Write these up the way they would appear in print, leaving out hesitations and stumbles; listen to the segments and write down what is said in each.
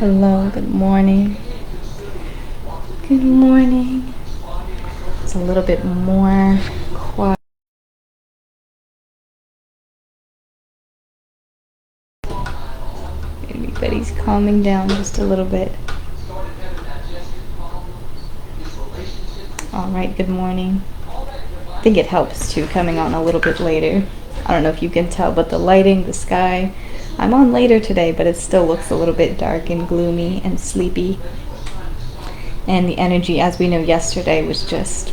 Hello, good morning. Good morning. It's a little bit more quiet. Everybody's calming down just a little bit. Alright, good morning. I think it helps too, coming on a little bit later. I don't know if you can tell, but the lighting, the sky. I'm on later today, but it still looks a little bit dark and gloomy and sleepy. And the energy, as we know yesterday, was just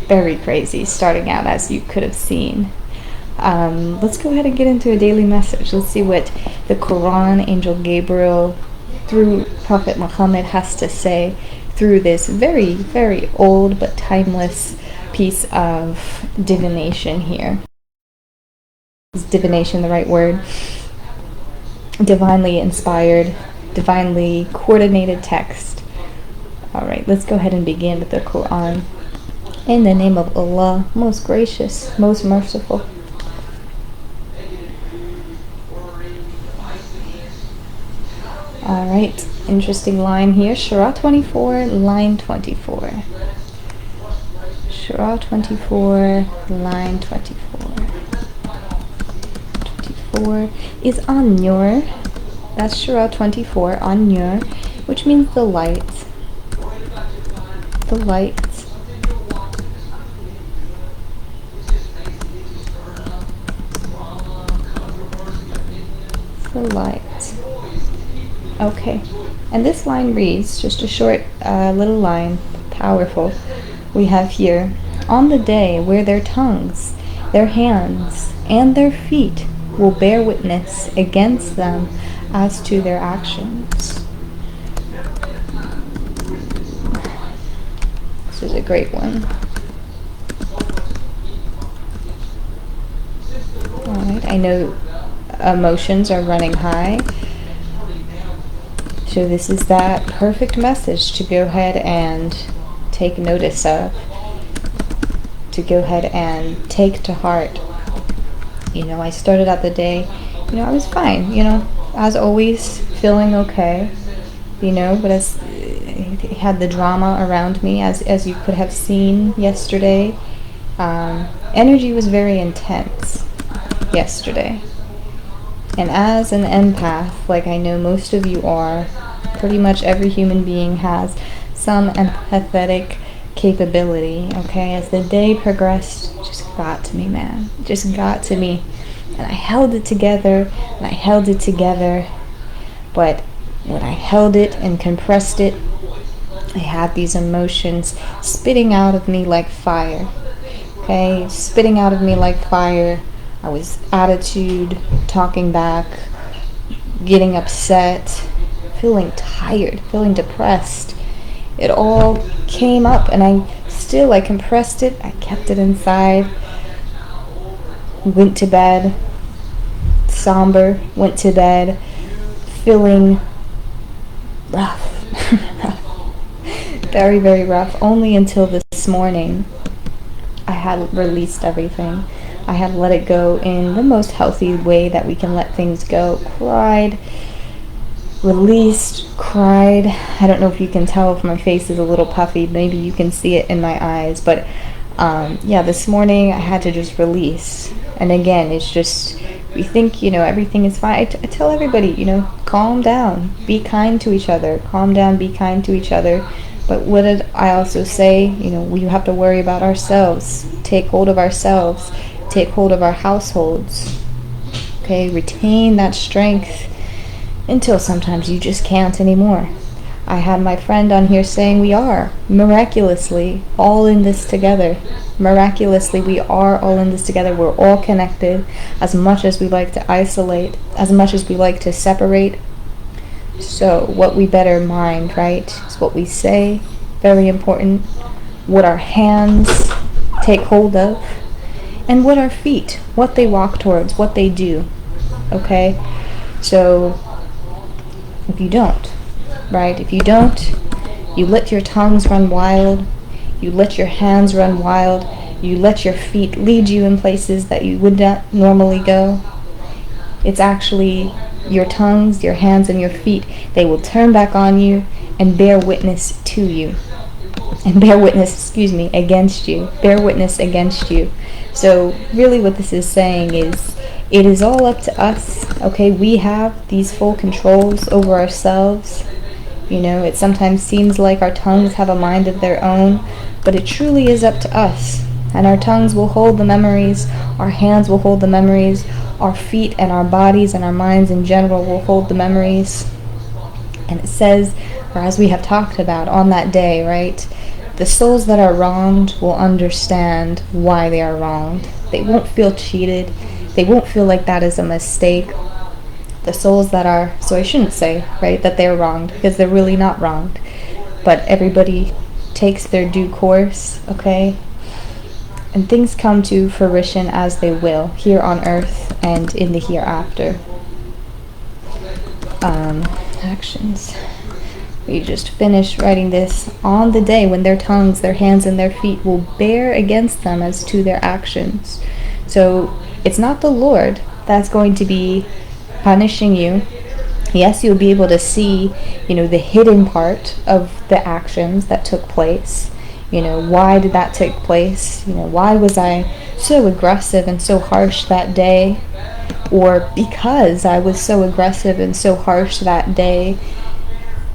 very crazy, starting out as you could have seen. Let's go ahead and get into a daily message. Let's see what the Quran, Angel Gabriel, through Prophet Muhammad has to say through this very, very old but timeless piece of divination here. Is divination the right word? Divinely inspired, divinely coordinated text. Alright, let's go ahead and begin with the Quran. In the name of Allah, most gracious, most merciful. Alright, interesting line here. Surah 24, line 24. Surah 24, line 24. 24 is An-Nur. That's Surah 24, An-Nur, which means the light. The light. The light. Okay, and this line reads, just a short little line, powerful. We have here, on the day where their tongues, their hands, and their feet will bear witness against them as to their actions. This is a great one. Alright, I know emotions are running high. So this is that perfect message to go ahead and take notice of, to go ahead and take to heart. You know, I started out the day, I was fine, as always, feeling okay, but as I had the drama around me, as you could have seen yesterday, energy was very intense yesterday. And as an empath, like I know most of you are, pretty much every human being has some empathetic capability, okay? As the day progressed, it just got to me, man. It just got to me. And I held it together, and I held it together. But when I held it and compressed it, I had these emotions spitting out of me like fire, okay? Spitting out of me like fire. I was attitude, talking back, getting upset, feeling tired, feeling depressed. It all came up, and I compressed it, I kept it inside, went to bed, somber, went to bed, feeling rough, very, very rough, only until this morning I had released everything. I had let it go in the most healthy way that we can let things go. Cried, released, cried. I don't know if you can tell if my face is a little puffy. Maybe you can see it in my eyes. But this morning I had to just release. And again, it's just, we think, everything is fine. I tell everybody, calm down. Be kind to each other. Calm down, be kind to each other. But what did I also say? We have to worry about ourselves. Take hold of ourselves. Take hold of our households. Okay, retain that strength until sometimes you just can't anymore. I had my friend on here saying we are miraculously all in this together. Miraculously, we are all in this together. We're all connected. As much as we like to isolate, as much as we like to separate. So what we better mind, right, is what we say, very important. What our hands take hold of. And what our feet, what they walk towards, what they do, okay? So, if you don't, right? If you don't, you let your tongues run wild, you let your hands run wild, you let your feet lead you in places that you would not normally go. It's actually your tongues, your hands, and your feet, they will turn back on you and bear witness to you. And bear witness, against you. Bear witness against you. So really what this is saying is, it is all up to us, okay? We have these full controls over ourselves. It sometimes seems like our tongues have a mind of their own, but it truly is up to us. And our tongues will hold the memories, our hands will hold the memories, our feet and our bodies and our minds in general will hold the memories. And it says, or as we have talked about on that day, right? The souls that are wronged will understand why they are wronged. They won't feel cheated. They won't feel like that is a mistake. The souls that are, so I shouldn't say, right, that they're wronged, because they're really not wronged. But everybody takes their due course, okay? And things come to fruition as they will, here on earth and in the hereafter. Actions. We just finished writing this. On the day when their tongues, their hands, and their feet will bear against them as to their actions. So it's not the Lord that's going to be punishing you. Yes, you'll be able to see, the hidden part of the actions that took place. Why did that take place? Why was I so aggressive and so harsh that day? Or because I was so aggressive and so harsh that day,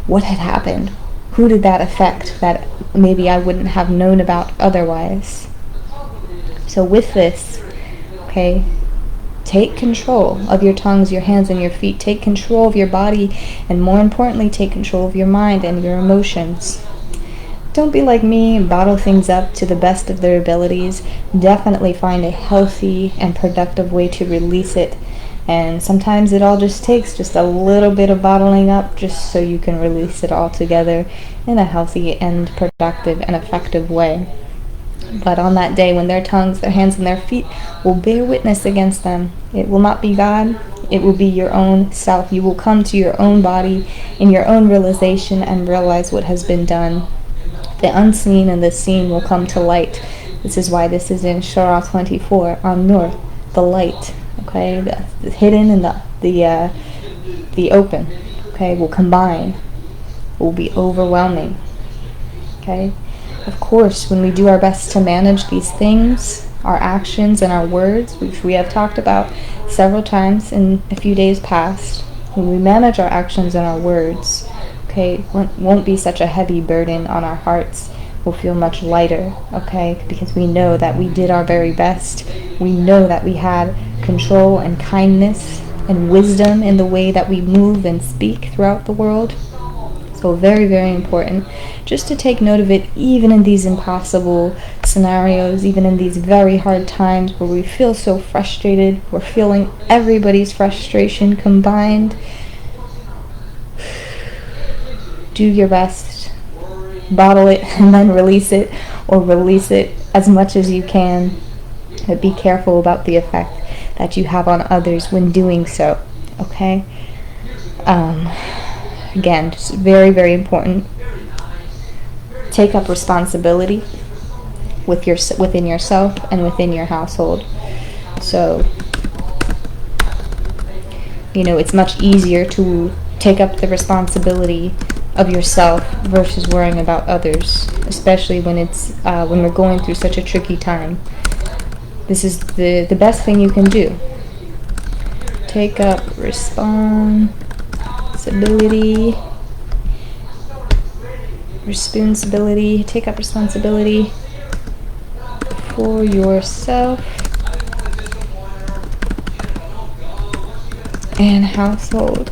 what had happened? Who did that affect that maybe I wouldn't have known about otherwise? So with this, okay, take control of your tongues, your hands, and your feet. Take control of your body, and more importantly, take control of your mind and your emotions. Don't be like me and bottle things up to the best of their abilities. Definitely find a healthy and productive way to release it. And sometimes it all just takes just a little bit of bottling up just so you can release it all together in a healthy and productive and effective way. But on that day when their tongues, their hands, and their feet will bear witness against them, it will not be God, it will be your own self. You will come to your own body in your own realization and realize what has been done. The unseen and the seen will come to light. This is why this is in Surah 24, An-Nur, the light. Okay, the hidden and the open, okay, will combine, will be overwhelming. Okay, of course, when we do our best to manage these things, our actions and our words, which we have talked about several times in a few days past, when we manage our actions and our words, okay, it won't be such a heavy burden on our hearts. We'll feel much lighter, okay, because we know that we did our very best. We know that we had control and kindness and wisdom in the way that we move and speak throughout the world. So very, very important just to take note of it, even in these impossible scenarios, even in these very hard times where we feel so frustrated. We're feeling everybody's frustration combined. Do your best. Bottle it and then release it, or release it as much as you can. But be careful about the effect that you have on others when doing so, okay? Again, just very, very important. Take up responsibility within yourself and within your household. So, it's much easier to take up the responsibility of yourself versus worrying about others, especially when when we're going through such a tricky time. This is the best thing you can do. Take up responsibility. Take up responsibility for yourself and household.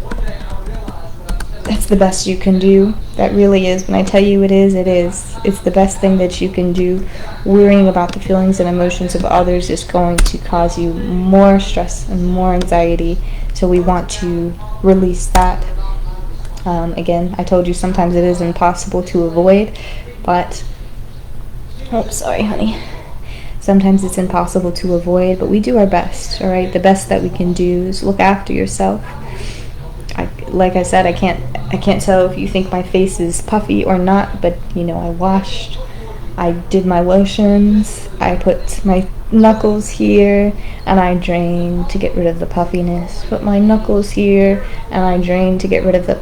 That's the best you can do. That really is. When I tell you it is, it is. It's the best thing that you can do. Worrying about the feelings and emotions of others is going to cause you more stress and more anxiety. So we want to release that. Again, I told you sometimes it is impossible to avoid, but sorry, honey. Sometimes it's impossible to avoid, but we do our best, all right? The best that we can do is look after yourself. Like I said, I can't tell if you think my face is puffy or not, but I washed, I did my lotions, I put my knuckles here and I drain to get rid of the puffiness. Put my knuckles here and I drain to get rid of the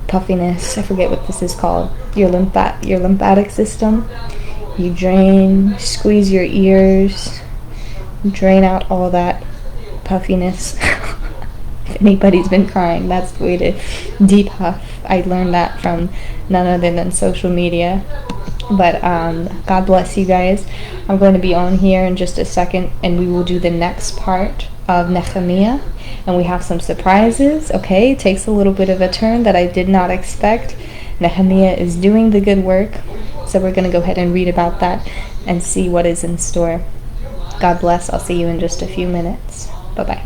puffiness. I forget what this is called. Your lymphatic system. You drain, squeeze your ears, drain out all that puffiness. If anybody's been crying, that's the way to depuff. I learned that from none other than social media. But God bless you guys. I'm going to be on here in just a second, and we will do the next part of Nehemiah. And we have some surprises, okay? It takes a little bit of a turn that I did not expect. Nehemiah is doing the good work. So we're going to go ahead and read about that and see what is in store. God bless. I'll see you in just a few minutes. Bye-bye.